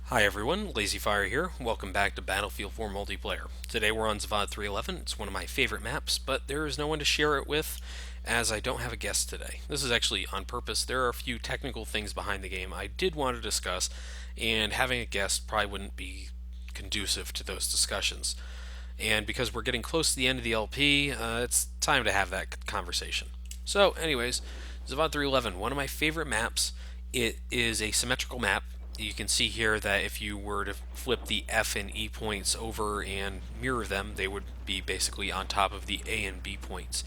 Hi everyone, Lazy Fire here. Welcome back to Battlefield 4 Multiplayer. Today we're on Zavod 311. It's one of my favorite maps, but there is no one to share it with as I don't have a guest today. This is actually on purpose. There are a few technical things behind the game I did want to discuss, and having a guest probably wouldn't be conducive to those discussions. And because we're getting close to the end of the LP, it's time to have that conversation. So, anyways, Zavod 311, one of my favorite maps. It is a symmetrical map. You can see here that if you were to flip the F and E points over and mirror them, they would be basically on top of the A and B points.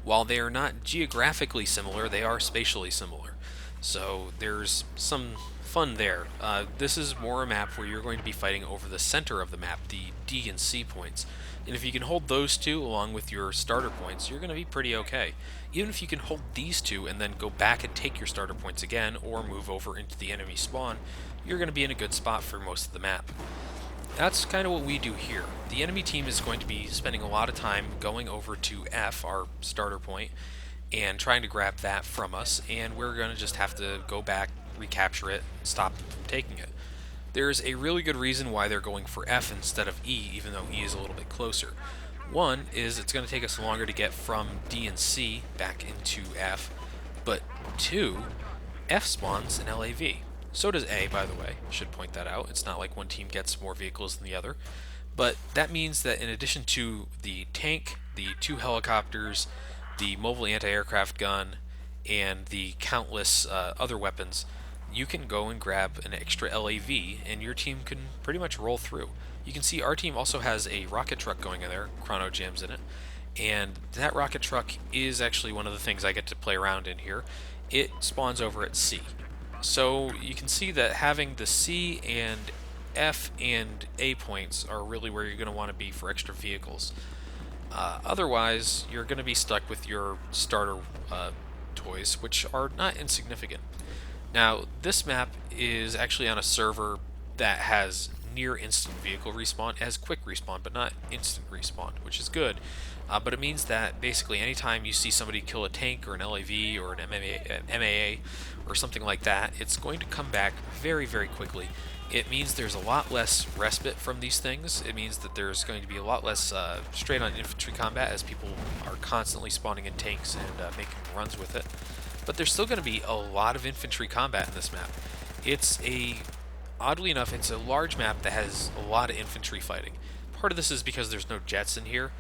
While they are not geographically similar, they are spatially similar. So there's some fun there. This is more a map where you're going to be fighting over the center of the map, the D and C points. And if you can hold those two along with your starter points, you're going to be pretty okay. Even if you can hold these two and then go back and take your starter points again, or move over into the enemy spawn, you're going to be in a good spot for most of the map. That's kind of what we do here. The enemy team is going to be spending a lot of time going over to F, our starter point, and trying to grab that from us, and we're going to just have to go back, recapture it, and stop them from taking it. There's a really good reason why they're going for F instead of E, even though E is a little bit closer. One is it's going to take us longer to get from D and C back into F, but two, F spawns an LAV. So does A, by the way. Should point that out. It's not like one team gets more vehicles than the other. But that means that in addition to the tank, the two helicopters, the mobile anti-aircraft gun, and the countless other weapons, you can go and grab an extra LAV, and your team can pretty much roll through. You can see our team also has a rocket truck going in there, Chrono Jams in it, and that rocket truck is actually one of the things I get to play around in here. It spawns over at C. So you can see that having the C and F and A points are really where you're going to want to be for extra vehicles. Otherwise, you're going to be stuck with your starter toys, which are not insignificant. Now, this map is actually on a server that has near instant vehicle respawn. It has quick respawn, but not instant respawn, which is good. But it means that basically anytime you see somebody kill a tank or an LAV or an MAA or something like that, it's going to come back very, very quickly. It means there's a lot less respite from these things. It means that there's going to be a lot less straight-on infantry combat as people are constantly spawning in tanks and making runs with it. But there's still going to be a lot of infantry combat in this map. Oddly enough, it's a large map that has a lot of infantry fighting. Part of this is because there's no jets in here,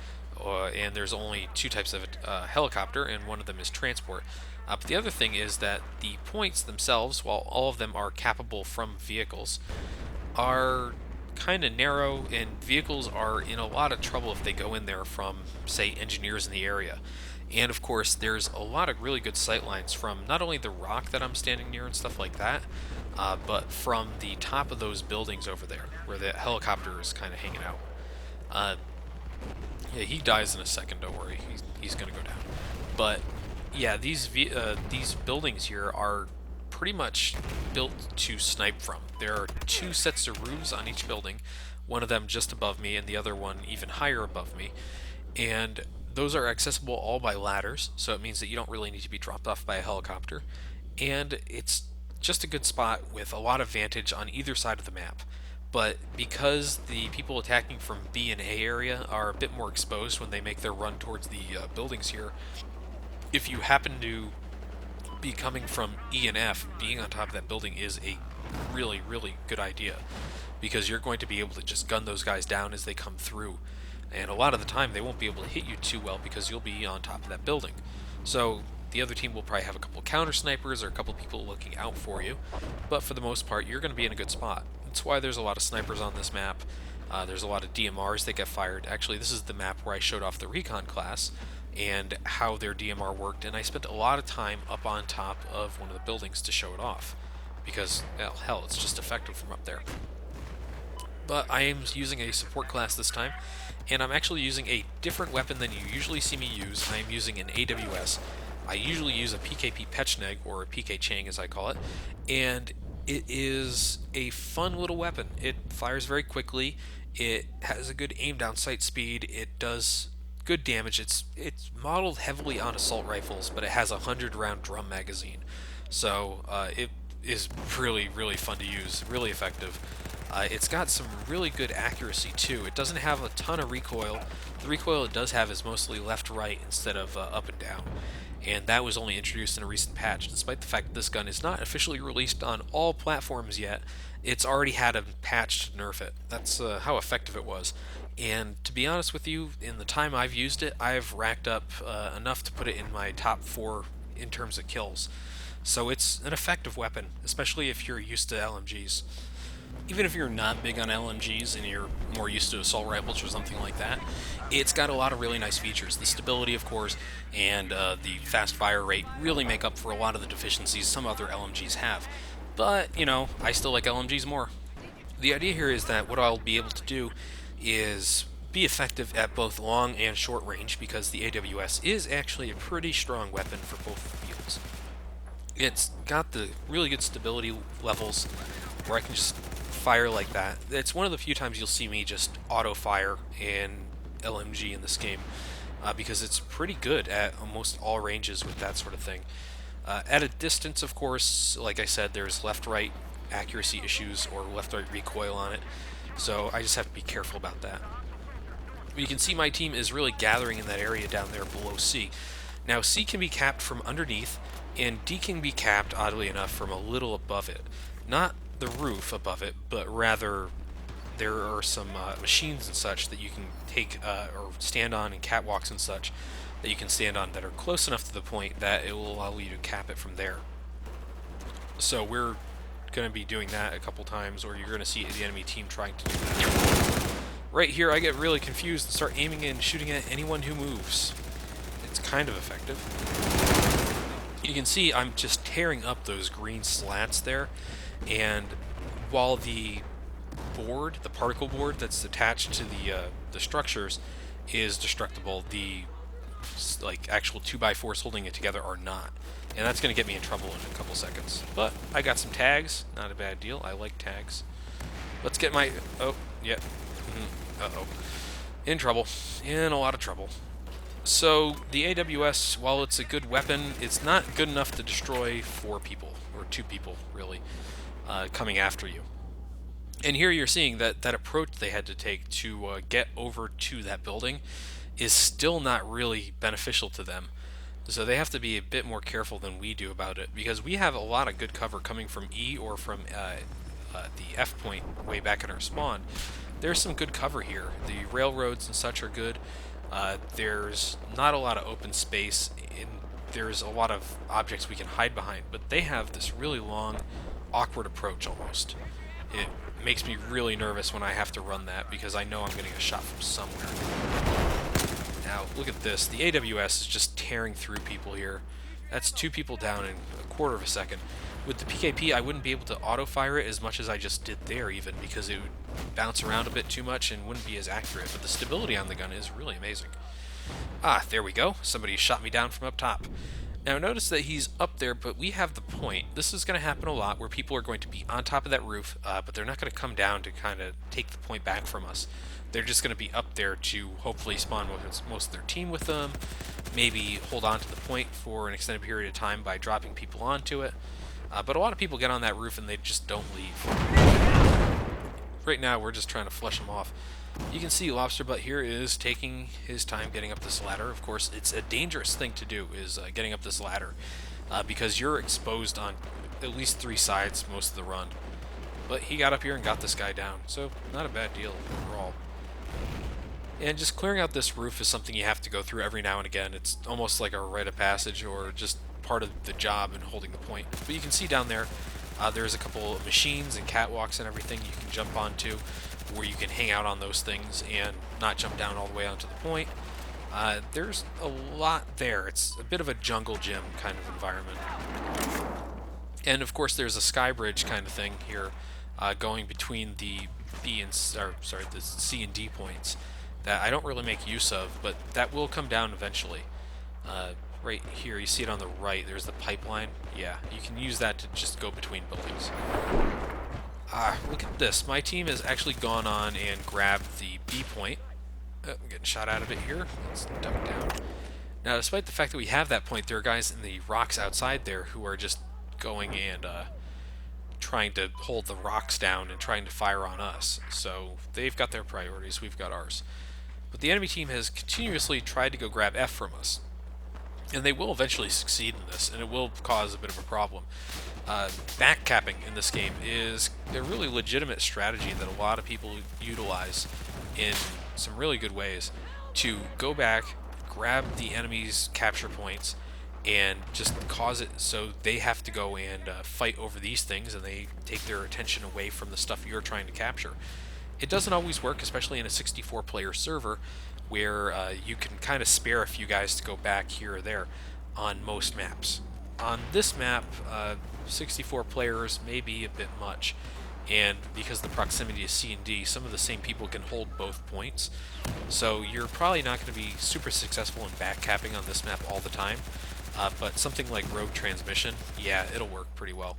and there's only two types of helicopter, and one of them is transport. But the other thing is that the points themselves, while all of them are capable from vehicles, are kind of narrow, and vehicles are in a lot of trouble if they go in there from, say, engineers in the area. And of course, there's a lot of really good sight lines from not only the rock that I'm standing near and stuff like that, but from the top of those buildings over there, where the helicopter is kind of hanging out. Uh, yeah, he dies in a second. Don't worry, he's gonna go down. But yeah, these buildings here are pretty much built to snipe from. There are two sets of roofs on each building, one of them just above me, and the other one even higher above me, and those are accessible all by ladders, so it means that you don't really need to be dropped off by a helicopter, and it's just a good spot with a lot of vantage on either side of the map. But because the people attacking from B and A area are a bit more exposed when they make their run towards the buildings here, if you happen to be coming from E and F, being on top of that building is a really, really good idea, because you're going to be able to just gun those guys down as they come through. And a lot of the time they won't be able to hit you too well because you'll be on top of that building. So the other team will probably have a couple counter snipers or a couple people looking out for you, but for the most part you're going to be in a good spot. That's why there's a lot of snipers on this map. There's a lot of DMRs that get fired. Actually, this is the map where I showed off the recon class and how their DMR worked, and I spent a lot of time up on top of one of the buildings to show it off, because, well, hell, it's just effective from up there. But I am using a support class this time, and I'm actually using a different weapon than you usually see me use. I am using an AWS. I usually use a PKP Pechneg, or a PK Chang as I call it, and it is a fun little weapon. It fires very quickly, it has a good aim down sight speed, it does good damage. It's modeled heavily on assault rifles, but it has a 100-round drum magazine, so it is really, really fun to use, really effective. It's got some really good accuracy too. It doesn't have a ton of recoil. The recoil it does have is mostly left-right instead of up and down, and that was only introduced in a recent patch. Despite the fact that this gun is not officially released on all platforms yet, it's already had a patch to nerf it. That's how effective it was. And to be honest with you, in the time I've used it, I've racked up enough to put it in my top 4 in terms of kills. So it's an effective weapon, especially if you're used to LMGs. Even if you're not big on LMGs and you're more used to assault rifles or something like that, it's got a lot of really nice features. The stability, of course, and the fast fire rate really make up for a lot of the deficiencies some other LMGs have. But, you know, I still like LMGs more. The idea here is that what I'll be able to do is be effective at both long and short range, because the AWS is actually a pretty strong weapon for both fields. It's got the really good stability levels where I can just fire like that. It's one of the few times you'll see me just auto fire in LMG in this game, because it's pretty good at almost all ranges with that sort of thing. At a distance, of course, like I said, there's left-right accuracy issues or left-right recoil on it, so I just have to be careful about that. You can see my team is really gathering in that area down there below C. Now, C can be capped from underneath, and D can be capped, oddly enough, from a little above it. Not the roof above it, but rather there are some machines and such that you can take or stand on, and catwalks and such that you can stand on that are close enough to the point that it will allow you to cap it from there. So we're going to be doing that a couple times, or you're going to see the enemy team trying to do that. Right here I get really confused and start aiming and shooting at anyone who moves. It's kind of effective. You can see I'm just tearing up those green slats there, and while the board, the particle board that's attached to the structures is destructible, the like actual 2x4s holding it together are not, and that's going to get me in trouble in a couple seconds. But I got some tags, not a bad deal. I like tags. Let's get my in trouble, in a lot of trouble. So the AWS, while it's a good weapon, it's not good enough to destroy 4 people, or 2 people really, coming after you. And here you're seeing that approach they had to take to get over to that building is still not really beneficial to them. So they have to be a bit more careful than we do about it, because we have a lot of good cover coming from E or from the F point way back in our spawn. There's some good cover here. The railroads and such are good. There's not a lot of open space, and there's a lot of objects we can hide behind, but they have this really long, awkward approach almost. It makes me really nervous when I have to run that, because I know I'm getting a shot from somewhere. Now, look at this. The AWS is just tearing through people here. That's 2 people down in a quarter of a second. With the PKP, I wouldn't be able to auto-fire it as much as I just did there, even, because it would bounce around a bit too much and wouldn't be as accurate. But the stability on the gun is really amazing. Ah, there we go. Somebody shot me down from up top. Now, notice that he's up there, but we have the point. This is going to happen a lot, where people are going to be on top of that roof, but they're not going to come down to kind of take the point back from us. They're just going to be up there to hopefully spawn most of their team with them, maybe hold on to the point for an extended period of time by dropping people onto it. But a lot of people get on that roof and they just don't leave. Right now, we're just trying to flush them off. You can see Lobster Butt here is taking his time getting up this ladder. Of course, it's a dangerous thing to do, is getting up this ladder, because you're exposed on at least 3 sides most of the run. But he got up here and got this guy down, so not a bad deal overall. And just clearing out this roof is something you have to go through every now and again. It's almost like a rite of passage, or just part of the job in holding the point. But you can see down there, there's a couple of machines and catwalks and everything you can jump onto, where you can hang out on those things and not jump down all the way onto the point. There's a lot there. It's a bit of a jungle gym kind of environment. And of course there's a sky bridge kind of thing here, going between the the C and D points that I don't really make use of, but that will come down eventually. Right here, you see it on the right, there's the pipeline. Yeah, you can use that to just go between buildings. Look at this. My team has actually gone on and grabbed the B point. Oh, I'm getting shot out of it here. Let's duck down. Now, despite the fact that we have that point, there are guys in the rocks outside there who are just going and trying to hold the rocks down and trying to fire on us. So they've got their priorities, we've got ours. But the enemy team has continuously tried to go grab F from us. And they will eventually succeed in this, and it will cause a bit of a problem. Backcapping in this game is a really legitimate strategy that a lot of people utilize in some really good ways to go back, grab the enemy's capture points, and just cause it so they have to go and fight over these things, and they take their attention away from the stuff you're trying to capture. It doesn't always work, especially in a 64-player server, where you can kind of spare a few guys to go back here or there on most maps. On this map, 64 players may be a bit much, and because of the proximity to C and D, some of the same people can hold both points, so you're probably not going to be super successful in backcapping on this map all the time, but something like rogue transmission, yeah, it'll work pretty well.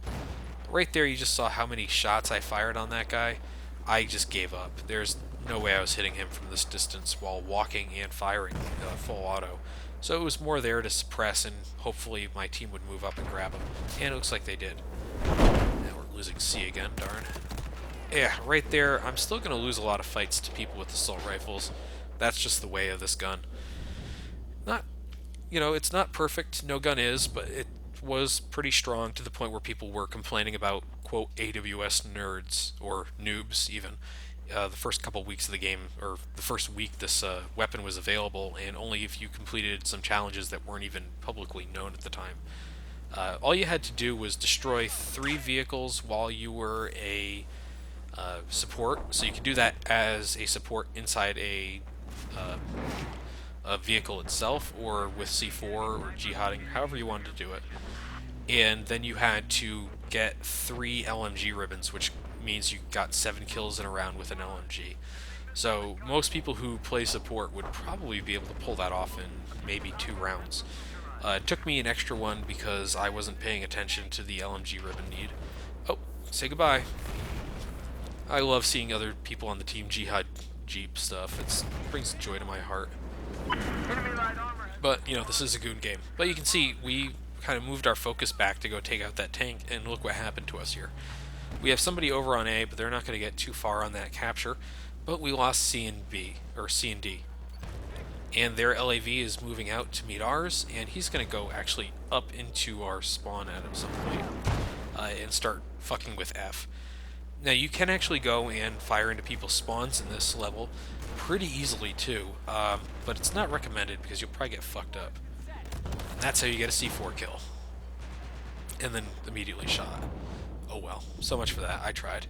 Right there you just saw how many shots I fired on that guy. I just gave up. There's no way I was hitting him from this distance while walking and firing full auto. So it was more there to suppress, and hopefully my team would move up and grab him. And it looks like they did. Now we're losing C again, darn. Yeah, right there, I'm still going to lose a lot of fights to people with assault rifles. That's just the way of this gun. Not, it's not perfect, no gun is, but it was pretty strong to the point where people were complaining about, quote, AWS nerds, or noobs even. The first couple weeks of the game, or the first week this weapon was available, and only if you completed some challenges that weren't even publicly known at the time. All you had to do was destroy 3 vehicles while you were a support, so you could do that as a support inside a vehicle itself, or with C4, or jihading, however you wanted to do it. And then you had to get 3 LMG ribbons, which means you got 7 kills in a round with an LMG. So most people who play support would probably be able to pull that off in maybe 2 rounds. It took me an extra one because I wasn't paying attention to the LMG ribbon need. Oh, say goodbye. I love seeing other people on the Team Jihad Jeep stuff. It brings joy to my heart. But, this is a goon game. But you can see, we kind of moved our focus back to go take out that tank, and look what happened to us here. We have somebody over on A, but they're not going to get too far on that capture. But we lost C and B, or C and D. And their LAV is moving out to meet ours, and he's going to go actually up into our spawn at some point and start fucking with F. Now you can actually go and fire into people's spawns in this level pretty easily too, but it's not recommended because you'll probably get fucked up. And that's how you get a C4 kill. And then immediately shot. Oh well, so much for that. I tried.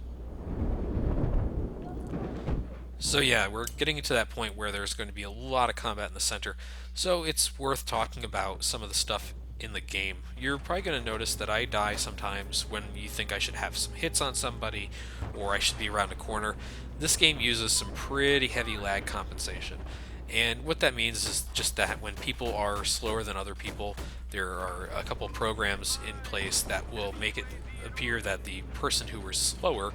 So yeah, we're getting to that point where there's going to be a lot of combat in the center, so it's worth talking about some of the stuff in the game. You're probably going to notice that I die sometimes when you think I should have some hits on somebody, or I should be around a corner. This game uses some pretty heavy lag compensation. And what that means is just that when people are slower than other people, there are a couple programs in place that will make it appear that the person who was slower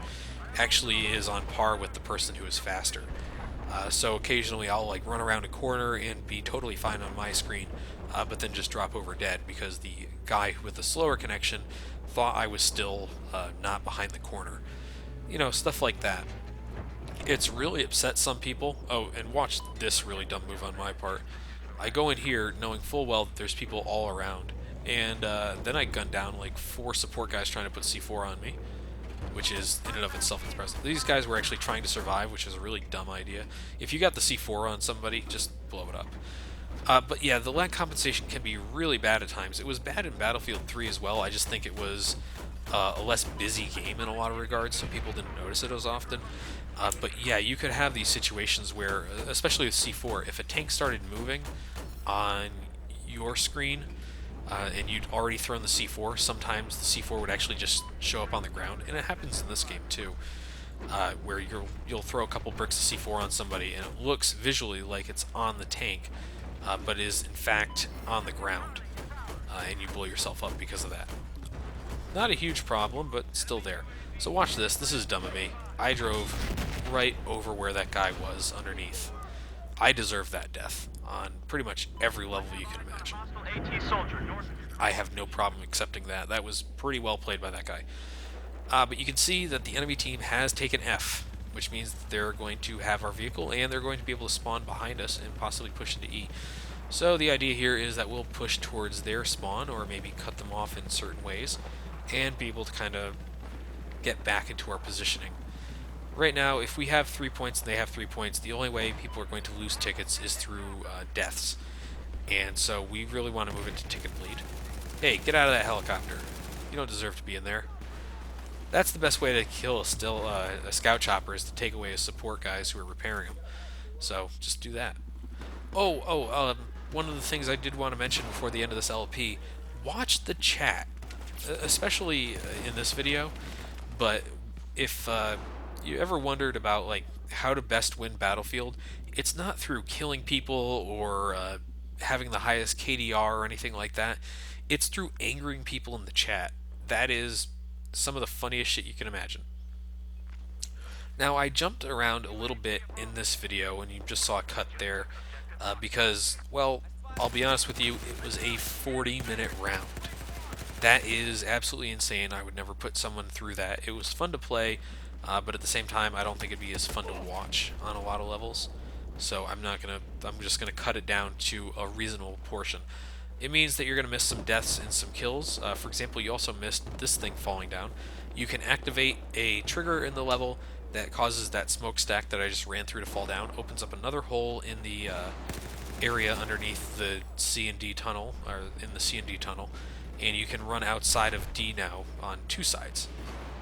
actually is on par with the person who is faster. So occasionally I'll run around a corner and be totally fine on my screen, but then just drop over dead because the guy with the slower connection thought I was still not behind the corner. Stuff like that. It's really upset some people. Oh, and watch this really dumb move on my part. I go in here knowing full well that there's people all around, and then I gun down 4 support guys trying to put C4 on me, which is in and of itself impressive. These guys were actually trying to survive, which is a really dumb idea. If you got the C4 on somebody, just blow it up. But yeah, the lag compensation can be really bad at times. It was bad in Battlefield 3 as well. I just think it was a less busy game in a lot of regards, so people didn't notice it as often. But yeah, you could have these situations where, especially with C4, if a tank started moving on your screen and you'd already thrown the C4, sometimes the C4 would actually just show up on the ground, and it happens in this game too, where you'll throw a couple bricks of C4 on somebody and it looks visually like it's on the tank, but is in fact on the ground, and you blow yourself up because of that. Not a huge problem, but still there. So watch this. This is dumb of me. I drove right over where that guy was underneath. I deserve that death on pretty much every level you can imagine. I have no problem accepting that. That was pretty well played by that guy. But you can see that the enemy team has taken F, which means that they're going to have our vehicle and they're going to be able to spawn behind us and possibly push into E. So the idea here is that we'll push towards their spawn, or maybe cut them off in certain ways, and be able to kind of get back into our positioning. Right now, if we have 3 points and they have 3 points, the only way people are going to lose tickets is through deaths. And so we really want to move into ticket bleed. Hey, get out of that helicopter. You don't deserve to be in there. That's the best way to kill a scout chopper, is to take away his support guys who are repairing them. So just do that. One of the things I did want to mention before the end of this LP, watch the chat, especially in this video. But if you ever wondered about like how to best win Battlefield, it's not through killing people or having the highest KDR or anything like that. It's through angering people in the chat. That is some of the funniest shit you can imagine. Now, I jumped around a little bit in this video, and you just saw a cut there, because, well, I'll be honest with you, it was a 40-minute round. That is absolutely insane. I would never put someone through that. It was fun to play, but at the same time, I don't think it'd be as fun to watch on a lot of levels. So I'm just gonna cut it down to a reasonable portion. It means that you're going to miss some deaths and some kills. For example, you also missed this thing falling down. You can activate a trigger in the level that causes that smokestack that I just ran through to fall down. Opens up another hole in the area underneath the C&D tunnel, or in the C&D tunnel, and you can run outside of D now on 2 sides.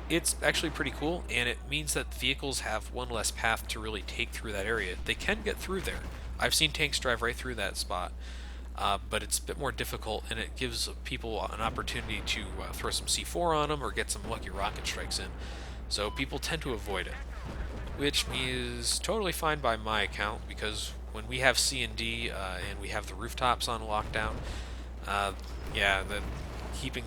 It's actually pretty cool, and it means that vehicles have one less path to really take through that area. They can get through there. I've seen tanks drive right through that spot. But it's a bit more difficult, and it gives people an opportunity to throw some C4 on them or get some lucky rocket strikes in. So people tend to avoid it, which is totally fine by my account, because when we have C and D and we have the rooftops on lockdown, keeping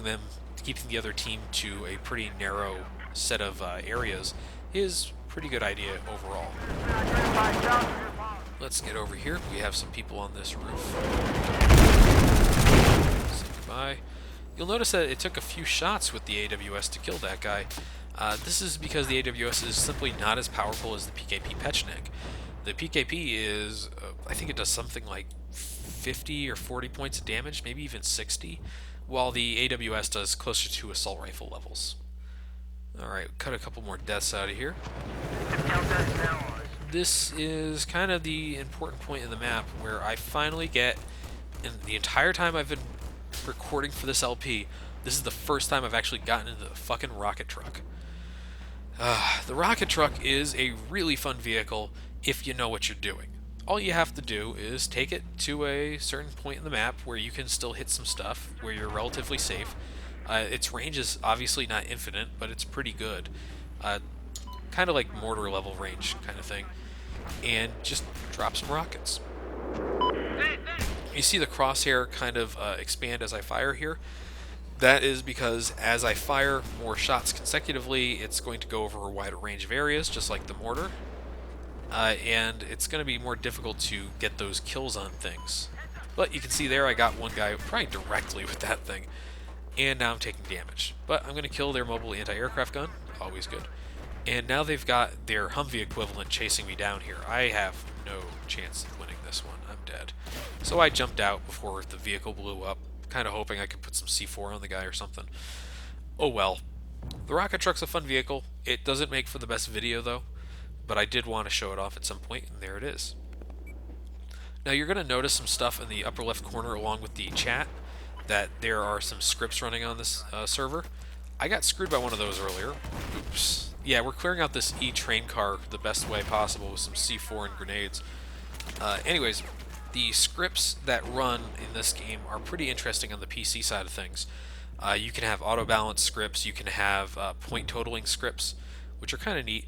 the other team to a pretty narrow set of areas is a pretty good idea overall. Let's get over here. We have some people on this roof. Say goodbye. You'll notice that it took a few shots with the AWS to kill that guy. This is because the AWS is simply not as powerful as the PKP Pechnik. The PKP is, I think it does something like 50 or 40 points of damage, maybe even 60, while the AWS does closer to assault rifle levels. Alright, cut a couple more deaths out of here. This is kind of the important point in the map where I finally get, in the entire time I've been recording for this LP, this is the first time I've actually gotten into the fucking rocket truck. The rocket truck is a really fun vehicle if you know what you're doing. All you have to do is take it to a certain point in the map where you can still hit some stuff, where you're relatively safe. Its range is obviously not infinite, but it's pretty good. Kind of like mortar level range kind of thing. And just drop some rockets. You see the crosshair kind of expand as I fire here. That is because as I fire more shots consecutively, it's going to go over a wider range of areas, just like the mortar. And it's going to be more difficult to get those kills on things. But you can see there I got one guy probably directly with that thing. And now I'm taking damage. But I'm going to kill their mobile anti-aircraft gun. Always good. And now they've got their Humvee equivalent chasing me down here. I have no chance of winning this one. I'm dead. So I jumped out before the vehicle blew up, kind of hoping I could put some C4 on the guy or something. Oh well. The rocket truck's a fun vehicle. It doesn't make for the best video though, but I did want to show it off at some point, and there it is. Now you're going to notice some stuff in the upper left corner along with the chat, that there are some scripts running on this server. I got screwed by one of those earlier. Oops. Yeah, we're clearing out this E-train car the best way possible with some C4 and grenades. Anyways, the scripts that run in this game are pretty interesting on the PC side of things. You can have auto-balance scripts, you can have point totaling scripts, which are kind of neat.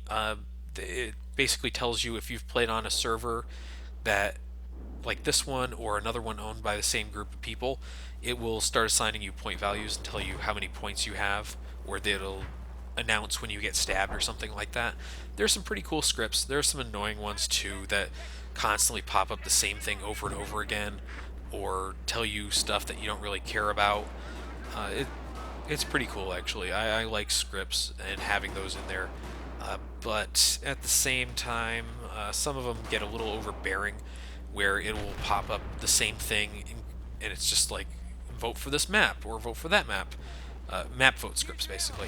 It basically tells you if you've played on a server that, like this one or another one owned by the same group of people, it will start assigning you point values and tell you how many points you have, or it'll announce when you get stabbed or something like that. There's some pretty cool scripts. There's some annoying ones too that constantly pop up the same thing over and over again, or tell you stuff that you don't really care about. It's pretty cool, actually. I like scripts and having those in there. But at the same time, some of them get a little overbearing, where it will pop up the same thing, and it's just like, vote for this map or vote for that map. Map vote scripts, basically.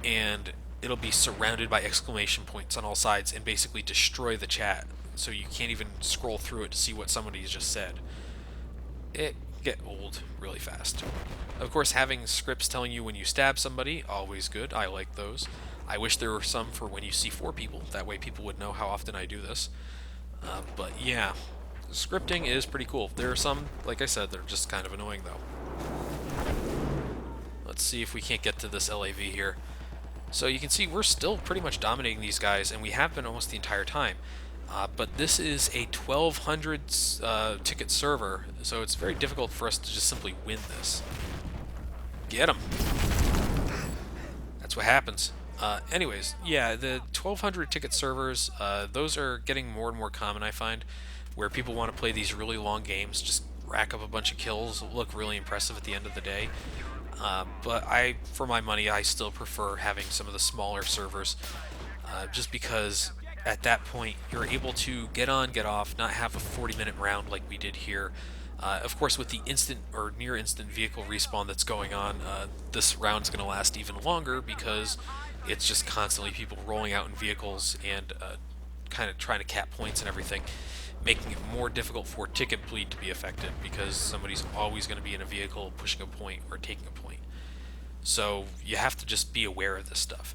And it'll be surrounded by exclamation points on all sides and basically destroy the chat, so you can't even scroll through it to see what somebody has just said. It get old really fast. Of course, having scripts telling you when you stab somebody, always good. I like those. I wish there were some for when you see four people. That way people would know how often I do this. But yeah, scripting is pretty cool. There are some, like I said, that are just kind of annoying though. Let's see if we can't get to this LAV here. So you can see we're still pretty much dominating these guys, and we have been almost the entire time. But this is a 1200 ticket server, so it's very difficult for us to just simply win this. Get him! That's what happens. Anyways, yeah, the 1200 ticket servers, those are getting more and more common, I find, where people want to play these really long games, just rack up a bunch of kills, look really impressive at the end of the day. But for my money, I still prefer having some of the smaller servers, just because at that point you're able to get on, get off, not have a 40-minute round like we did here. Of course, with the instant or near instant vehicle respawn that's going on, this round's going to last even longer because it's just constantly people rolling out in vehicles and kind of trying to cap points and everything, making it more difficult for ticket bleed to be affected because somebody's always going to be in a vehicle pushing a point or taking a point. So you have to just be aware of this stuff.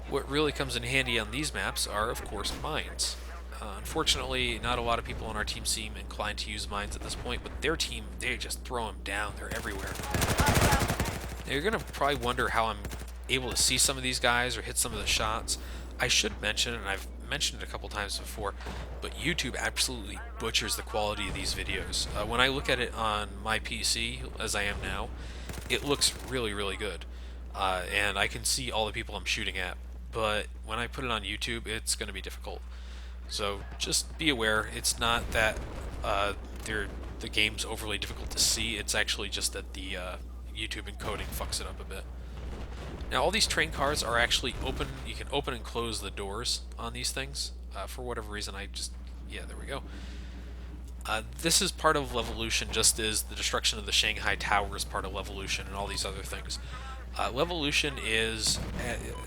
What really comes in handy on these maps are, of course, mines. Unfortunately, not a lot of people on our team seem inclined to use mines at this point, but their team, they just throw them down. They're everywhere. Now, you're going to probably wonder how I'm able to see some of these guys or hit some of the shots. I should mention, and I've mentioned it a couple times before, but YouTube absolutely butchers the quality of these videos. When I look at it on my PC, as I am now, it looks really, really good. And I can see all the people I'm shooting at. But when I put it on YouTube, it's going to be difficult. So just be aware, it's not that the game's overly difficult to see, it's actually just that the YouTube encoding fucks it up a bit. Now all these train cars are actually open, you can open and close the doors on these things. For whatever reason yeah, there we go. This is part of Levolution, just as the destruction of the Shanghai Tower is part of Levolution and all these other things. Levolution is,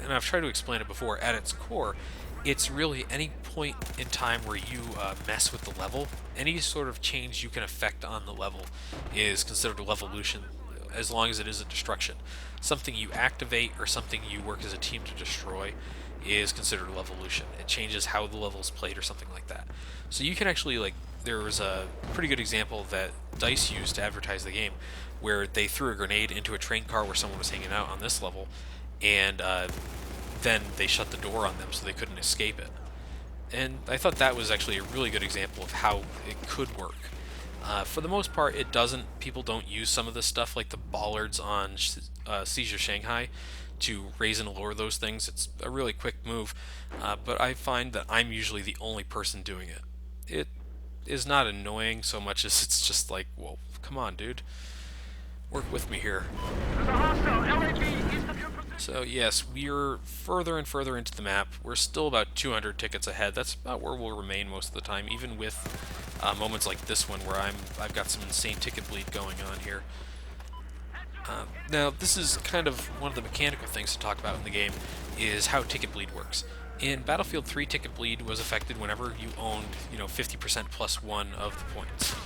and I've tried to explain it before, at its core, it's really any point in time where you mess with the level, any sort of change you can affect on the level is considered a Levolution, as long as it is a destruction. Something you activate or something you work as a team to destroy is considered a Levolution. It changes how the level is played or something like that. So you can actually, like, there was a pretty good example that DICE used to advertise the game, where they threw a grenade into a train car where someone was hanging out on this level, and then they shut the door on them so they couldn't escape it. And I thought that was actually a really good example of how it could work. For the most part, it doesn't. People don't use some of this stuff, like the bollards on Siege of Shanghai, to raise and lower those things. It's a really quick move, but I find that I'm usually the only person doing it. It is not annoying so much as it's just like, well, come on, dude. Work with me here. So yes, we're further and further into the map. We're still about 200 tickets ahead. That's about where we'll remain most of the time, even with moments like this one where I've got some insane ticket bleed going on here. Now, this is kind of one of the mechanical things to talk about in the game, is how ticket bleed works. In Battlefield 3, ticket bleed was affected whenever you owned, 50% plus one of the points.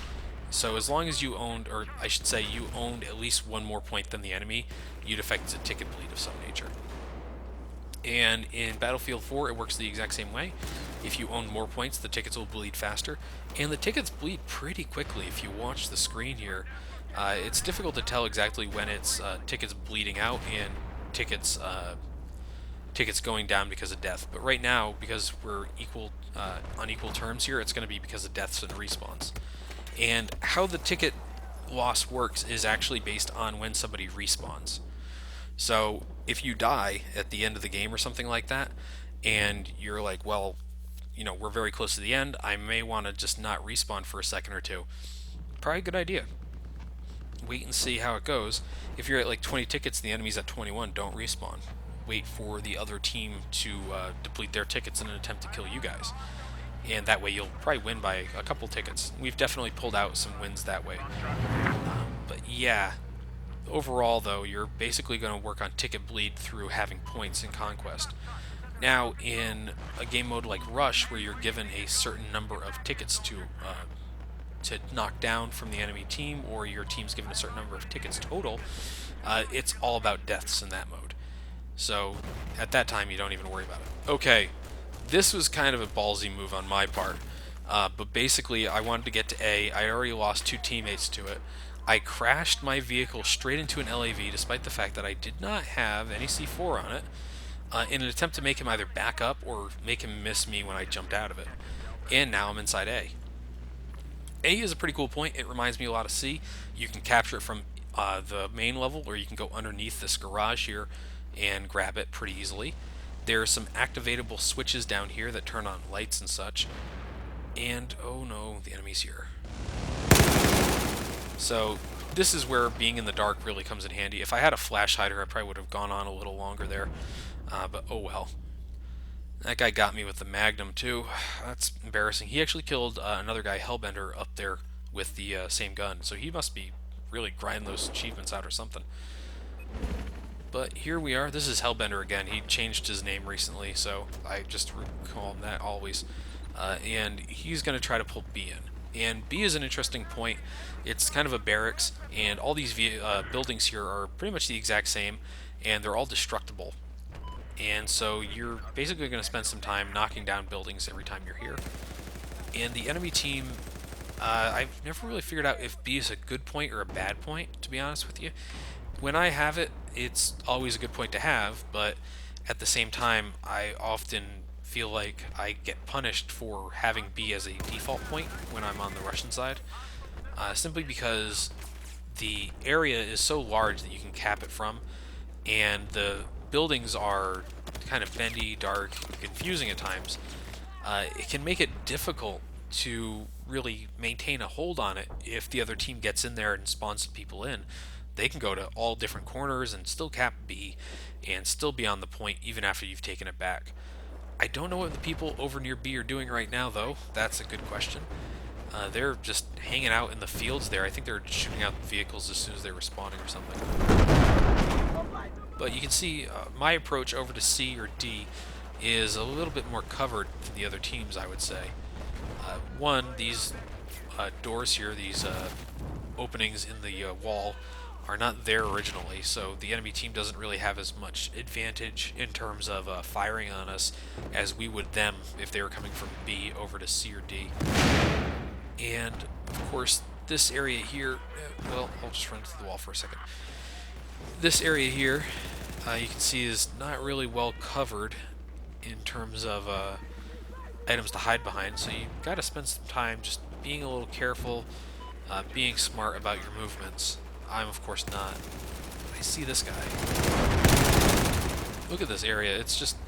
So as long as you owned, or I should say you owned at least one more point than the enemy, you'd affect a ticket bleed of some nature. And in Battlefield 4, it works the exact same way. If you own more points, the tickets will bleed faster. And the tickets bleed pretty quickly. If you watch the screen here, it's difficult to tell exactly when it's tickets bleeding out and tickets going down because of death. But right now, because we're on equal terms here, it's going to be because of deaths and respawns. And how the ticket loss works is actually based on when somebody respawns. So if you die at the end of the game or something like that, and you're like, well, we're very close to the end, I may want to just not respawn for a second or two. Probably a good idea. wait and see how it goes. If you're at like 20 tickets and the enemy's at 21, don't respawn. Wait for the other team to deplete their tickets in an attempt to kill you guys. And that way you'll probably win by a couple tickets. We've definitely pulled out some wins that way. But yeah, overall though, you're basically going to work on ticket bleed through having points in Conquest. Now, in a game mode like Rush, where you're given a certain number of tickets to knock down from the enemy team, or your team's given a certain number of tickets total, it's all about deaths in that mode. So at that time, you don't even worry about it. Okay, this was kind of a ballsy move on my part, but basically I wanted to get to A. I already lost 2 teammates to it. I crashed my vehicle straight into an LAV despite the fact that I did not have any C4 on it, in an attempt to make him either back up or make him miss me when I jumped out of it. And now I'm inside A. A is a pretty cool point. It reminds me a lot of C. You can capture it from the main level, or you can go underneath this garage here and grab it pretty easily. There are some activatable switches down here that turn on lights and such. And, oh no, the enemy's here. So, this is where being in the dark really comes in handy. If I had a flash hider, I probably would have gone on a little longer there. But oh well. That guy got me with the Magnum, too. That's embarrassing. He actually killed another guy, Hellbender, up there with the same gun. So he must be really grinding those achievements out or something. But here we are. This is Hellbender again. He changed his name recently, so I just call him that always. And he's going to try to pull B in. And B is an interesting point. It's kind of a barracks, and all these buildings here are pretty much the exact same, and they're all destructible. And so you're basically going to spend some time knocking down buildings every time you're here. And the enemy team, I've never really figured out if B is a good point or a bad point, to be honest with you. When I have it, it's always a good point to have, but at the same time, I often feel like I get punished for having B as a default point when I'm on the Russian side, simply because the area is so large that you can cap it from, and the buildings are kind of bendy, dark, confusing at times. It can make it difficult to really maintain a hold on it if the other team gets in there and spawns some people in. They can go to all different corners and still cap B and still be on the point even after you've taken it back. I don't know what the people over near B are doing right now, though. That's a good question. They're just hanging out in the fields there. I think they're shooting out vehicles as soon as they were spawning or something. But you can see my approach over to C or D is a little bit more covered than the other teams, I would say. One, these doors here, these openings in the wall, are not there originally, so the enemy team doesn't really have as much advantage in terms of firing on us as we would them if they were coming from B over to C or D. And, of course, this area here, well, I'll just run to the wall for a second. This area here, you can see is not really well covered in terms of items to hide behind, so you've got to spend some time just being a little careful, being smart about your movements. I'm, of course, not. I see this guy. Look at this area. It's just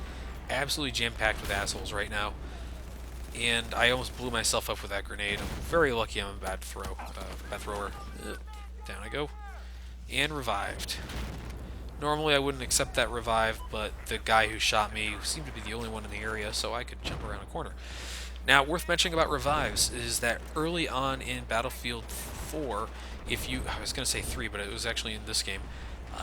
absolutely jam-packed with assholes right now. And I almost blew myself up with that grenade. I'm very lucky I'm a bad thrower. Down I go. And revived. Normally I wouldn't accept that revive, but the guy who shot me seemed to be the only one in the area, so I could jump around a corner. Now, worth mentioning about revives is that early on in Battlefield 4, I was going to say 3, but it was actually in this game,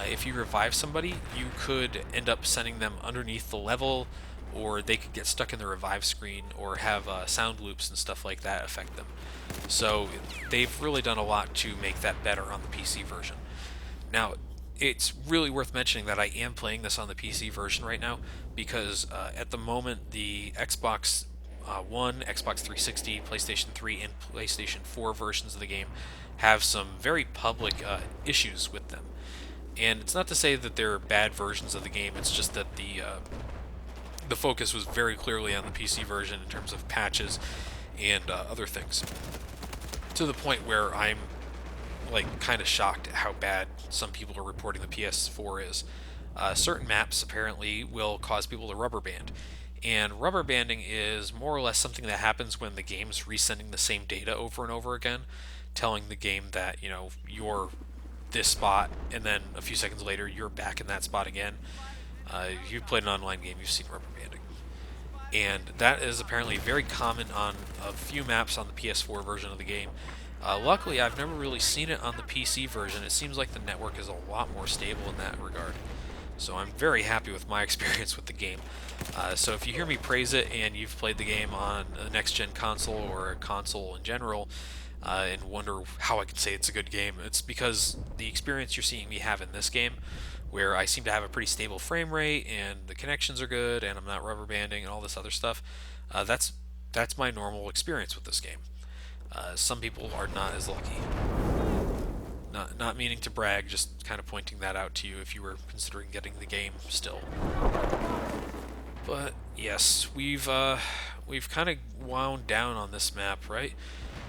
if you revive somebody, you could end up sending them underneath the level, or they could get stuck in the revive screen, or have sound loops and stuff like that affect them. So they've really done a lot to make that better on the PC version. Now, it's really worth mentioning that I am playing this on the PC version right now, because at the moment the Xbox One, Xbox 360, PlayStation 3, and PlayStation 4 versions of the game have some very public issues with them. And it's not to say that they're bad versions of the game, it's just that the focus was very clearly on the PC version in terms of patches and other things. To the point where I'm like kind of shocked at how bad some people are reporting the PS4 is. Certain maps apparently will cause people to rubber band. And rubber banding is more or less something that happens when the game's resending the same data over and over again, telling the game that, you know, your this spot, and then a few seconds later you're back in that spot again. If you've played an online game, you've seen rubber banding. And that is apparently very common on a few maps on the PS4 version of the game. Luckily, I've never really seen it on the PC version. It seems like the network is a lot more stable in that regard. So I'm very happy with my experience with the game. So if you hear me praise it and you've played the game on a next-gen console or a console in general, and wonder how I can say it's a good game, it's because the experience you're seeing me have in this game, where I seem to have a pretty stable frame rate and the connections are good and I'm not rubber banding and all this other stuff, that's my normal experience with this game. Some people are not as lucky. Not meaning to brag, just kind of pointing that out to you if you were considering getting the game still. But yes, we've kind of wound down on this map, right?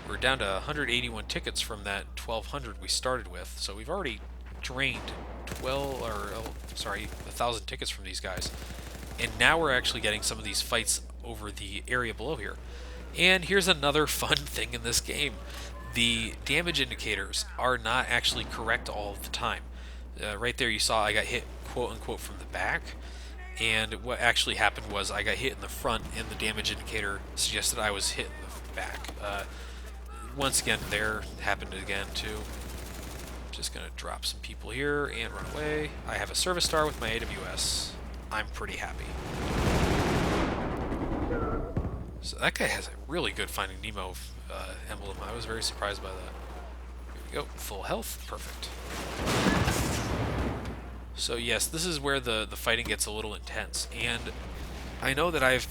We're down to 181 tickets from that 1,200 we started with, so we've already drained 1,000 tickets from these guys, and now we're actually getting some of these fights over the area below here. And here's another fun thing in this game. The damage indicators are not actually correct all of the time. Right there you saw I got hit quote-unquote from the back, and what actually happened was I got hit in the front and the damage indicator suggested I was hit in the back. Once again, there happened again too. Just gonna drop some people here and run away. I have a service star with my AWS. I'm pretty happy. So that guy has a really good Finding Nemo emblem. I was very surprised by that. Here we go. Full health. Perfect. So yes, this is where the fighting gets a little intense. And I know that I've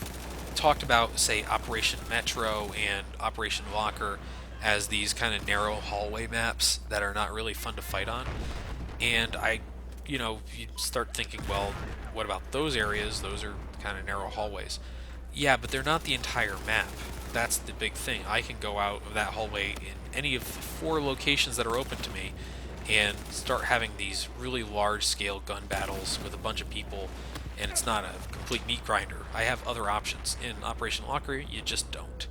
talked about, say, Operation Metro and Operation Locker as these kind of narrow hallway maps that are not really fun to fight on. And you start thinking, well, what about those areas? Those are kind of narrow hallways. Yeah, but they're not the entire map. That's the big thing. I can go out of that hallway in any of the 4 locations that are open to me and start having these really large-scale gun battles with a bunch of people, and it's not a complete meat grinder. I have other options. In Operation Locker, you just don't.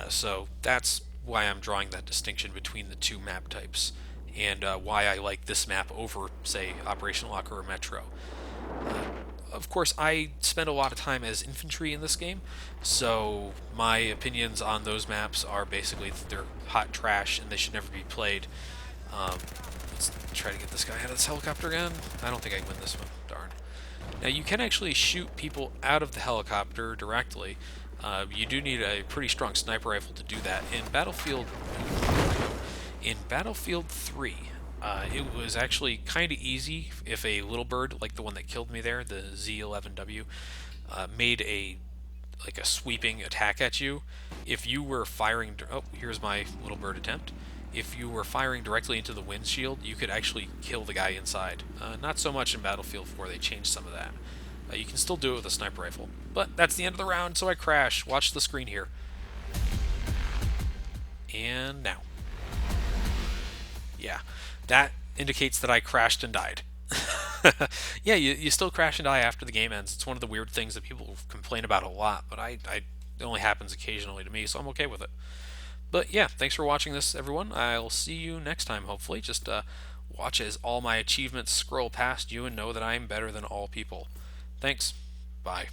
So that's why I'm drawing that distinction between the 2 map types, and why I like this map over, say, Operation Locker or Metro. Of course, I spend a lot of time as infantry in this game, so my opinions on those maps are basically that they're hot trash and they should never be played. Let's try to get this guy out of this helicopter again. I don't think I can win this one. Darn. Now, you can actually shoot people out of the helicopter directly. You do need a pretty strong sniper rifle to do that. In Battlefield 3, it was actually kind of easy if a little bird, like the one that killed me there, the Z11W, made a sweeping attack at you. If you were firing, oh, here's my little bird attempt. If you were firing directly into the windshield, you could actually kill the guy inside. Not so much in Battlefield 4, they changed some of that. You can still do it with a sniper rifle. But that's the end of the round, so I crash. Watch the screen here. And now. Yeah, that indicates that I crashed and died. Yeah, you still crash and die after the game ends. It's one of the weird things that people complain about a lot, but it only happens occasionally to me, so I'm okay with it. But yeah, thanks for watching this, everyone. I'll see you next time, hopefully. Just watch as all my achievements scroll past you and know that I am better than all people. Thanks. Bye.